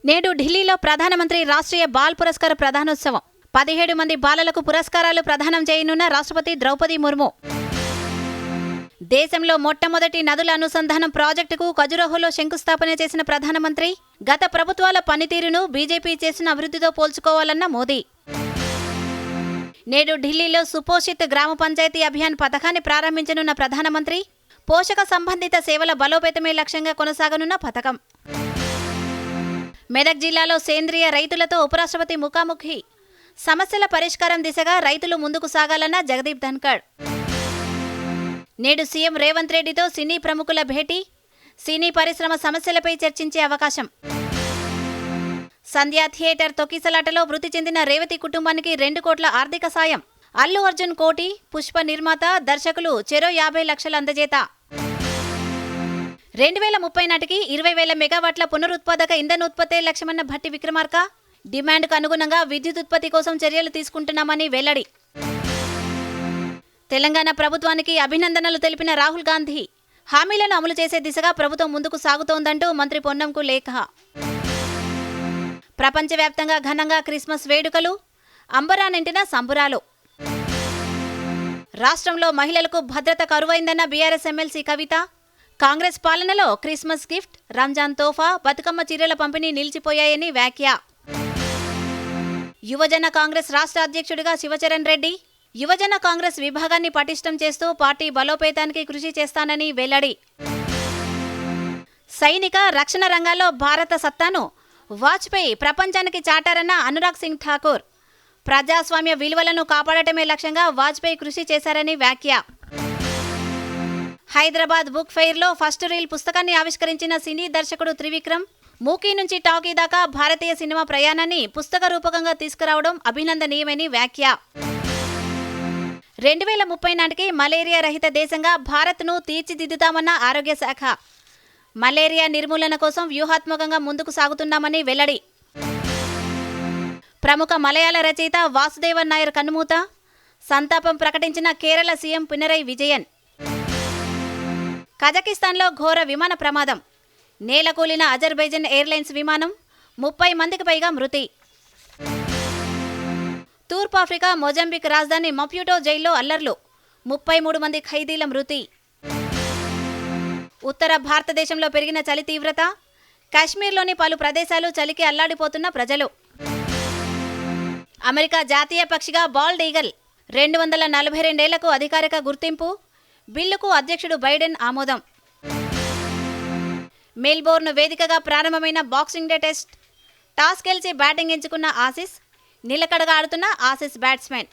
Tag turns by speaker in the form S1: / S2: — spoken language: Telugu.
S1: నేడు ఢిల్లీలో ప్రధానమంత్రి రాష్ట్రీయ బాల్ పురస్కార ప్రదానోత్సవం. 17 మంది బాలలకు పురస్కారాలు ప్రదానం చేయనున్న రాష్ట్రపతి ద్రౌపది ముర్ము. దేశంలో మొట్టమొదటి నదుల అనుసంధానం ప్రాజెక్టుకు ఖజురహోలో శంకుస్థాపన చేసిన ప్రధానమంత్రి గత ప్రభుత్వాల పనితీరును బీజేపీ చేసిన అభివృద్ధితో పోల్చుకోవాలన్న మోదీ. నేడు ఢిల్లీలో సుపోషిత్ గ్రామ పంచాయతీ అభియాన్ పథకాన్ని ప్రారంభించనున్న ప్రధానమంత్రి. పోషక సంబంధిత సేవల బలోపేతమే లక్ష్యంగా కొనసాగనున్న పథకం. మెదక్ జిల్లాలో సేంద్రియ రైతులతో ఉపరాష్ట్రపతి ముఖాముఖి. సమస్యల పరిష్కారం దిశగా రైతులు ముందుకు సాగాలన్న జగదీప్ ధన్కడ్. నేడు సీఎం రేవంత్ రెడ్డితో సినీ ప్రముఖుల భేటీ. సినీ పరిశ్రమ సమస్యలపై చర్చించే అవకాశం. సంధ్యా థియేటర్ తొక్కిసలాటలో మృతి చెందిన రేవతి కుటుంబానికి 2 కోట్ల ఆర్థిక సాయం. అల్లు అర్జున్ కోటి, పుష్ప నిర్మాత, దర్శకులు చెరో 50 లక్షల అందజేత. 2030 నాటికి 20,000 మెగావాట్ల పునరుత్పాదక ఇంధన ఉత్పత్తే లక్ష్యమన్న భట్టి విక్రమార్క. డిమాండ్కు అనుగుణంగా విద్యుత్ ఉత్పత్తి కోసం చర్యలు తీసుకుంటున్నామని వెల్లడి. తెలంగాణ ప్రభుత్వానికి అభినందనలు తెలిపిన రాహుల్ గాంధీ. హామీలను అమలు చేసే దిశగా ప్రభుత్వం ముందుకు సాగుతోందంటూ మంత్రి పొన్నంకు లేఖ. ప్రపంచవ్యాప్తంగా ఘనంగా క్రిస్మస్ వేడుకలు. అంబరానింటిన సంబురాలు. రాష్ట్రంలో మహిళలకు భద్రత కరువైందన్న బీఆర్ఎస్ ఎమ్మెల్సీ కవిత. కాంగ్రెస్ పాలనలో క్రిస్మస్ గిఫ్ట్, రంజాన్ తోఫా, బతుకమ్మ చీరల పంపిణీ నిలిచిపోయాయని వ్యాఖ్య. యువజన కాంగ్రెస్ రాష్ట్ర అధ్యక్షుడిగా శివచరణ్ రెడ్డి. యువజన కాంగ్రెస్ విభాగాన్ని పటిష్టం చేస్తూ పార్టీ బలోపేతానికి కృషి చేస్తానని వెల్లడి. సైనిక, రక్షణ రంగాల్లో భారత సత్తాను వాజ్పేయి ప్రపంచానికి చాటారన్న అనురాగ్ సింగ్ ఠాకూర్. ప్రజాస్వామ్య విలువలను కాపాడటమే లక్ష్యంగా వాజ్పేయి కృషి చేశారని వ్యాఖ్య. హైదరాబాద్ బుక్ ఫెయిర్లో ఫస్ట్ రీల్ పుస్తకాన్ని ఆవిష్కరించిన సినీ దర్శకుడు త్రివిక్రమ్. మూకీ నుంచి టాకీ దాకా భారతీయ సినిమా ప్రయాణాన్ని పుస్తక రూపకంగా తీసుకురావడం అభినందనీయమని వ్యాఖ్య. 2030 నాటికి మలేరియా రహిత దేశంగా భారత్ను తీర్చిదిద్దుతామన్న ఆరోగ్య శాఖ. మలేరియా నిర్మూలన కోసం వ్యూహాత్మకంగా ముందుకు సాగుతున్నామని వెల్లడి. ప్రముఖ మలయాళ రచయిత వాసుదేవన్ నాయర్ కన్నుమూత. సంతాపం ప్రకటించిన కేరళ సీఎం పినరయి విజయన్. కజకిస్తాన్లో ఘోర విమాన ప్రమాదం. నేలకూలిన అజర్బైజాన్ ఎయిర్లైన్స్ విమానం. 30 మందికి పైగా మృతి. తూర్పాఫ్రికా మొజంబిక్ రాజధాని మప్యూటో జైల్లో అల్లర్లు. 33 మంది ఖైదీల మృతి. ఉత్తర భారతదేశంలో పెరిగిన చలి తీవ్రత. కాశ్మీర్లోని పలు ప్రదేశాలు చలికి అల్లాడిపోతున్న ప్రజలు. అమెరికా జాతీయ పక్షిగా బాల్డ్ ఈగల్. 242 ఏళ్లకు అధికారిక గుర్తింపు. బిల్లుకు అధ్యక్షుడు బైడెన్ ఆమోదం. మెల్బోర్న్ వేదికగా ప్రారంభమైన బాక్సింగ్ డే టెస్ట్. టాస్ గెలిచి బ్యాటింగ్ ఎంచుకున్న ఆసీస్. నిలకడగా ఆడుతున్న ఆసీస్ బ్యాట్స్మెన్.